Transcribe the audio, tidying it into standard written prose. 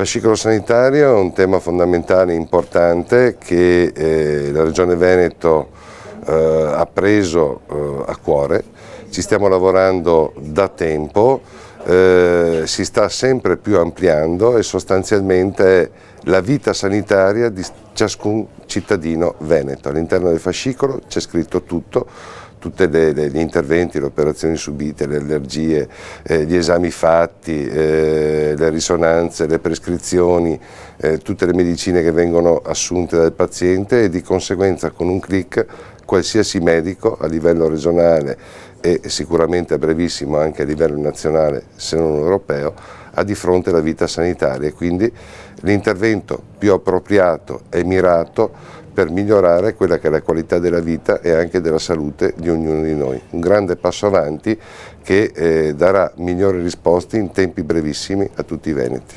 Fascicolo sanitario è un tema fondamentale e importante che la Regione Veneto ha preso a cuore. Ci stiamo lavorando da tempo, si sta sempre più ampliando e sostanzialmente è la vita sanitaria di ciascun cittadino veneto. All'interno del fascicolo c'è scritto tutto, tutti gli interventi, le operazioni subite, le allergie, gli esami fatti, le risonanze, le prescrizioni, tutte le medicine che vengono assunte dal paziente e di conseguenza con un clic qualsiasi medico a livello regionale e sicuramente a brevissimo anche a livello nazionale, se non europeo, ha di fronte la vita sanitaria e quindi l'intervento più appropriato e mirato per migliorare quella che è la qualità della vita e anche della salute di ognuno di noi. Un grande passo avanti che darà migliori risposte in tempi brevissimi a tutti i veneti.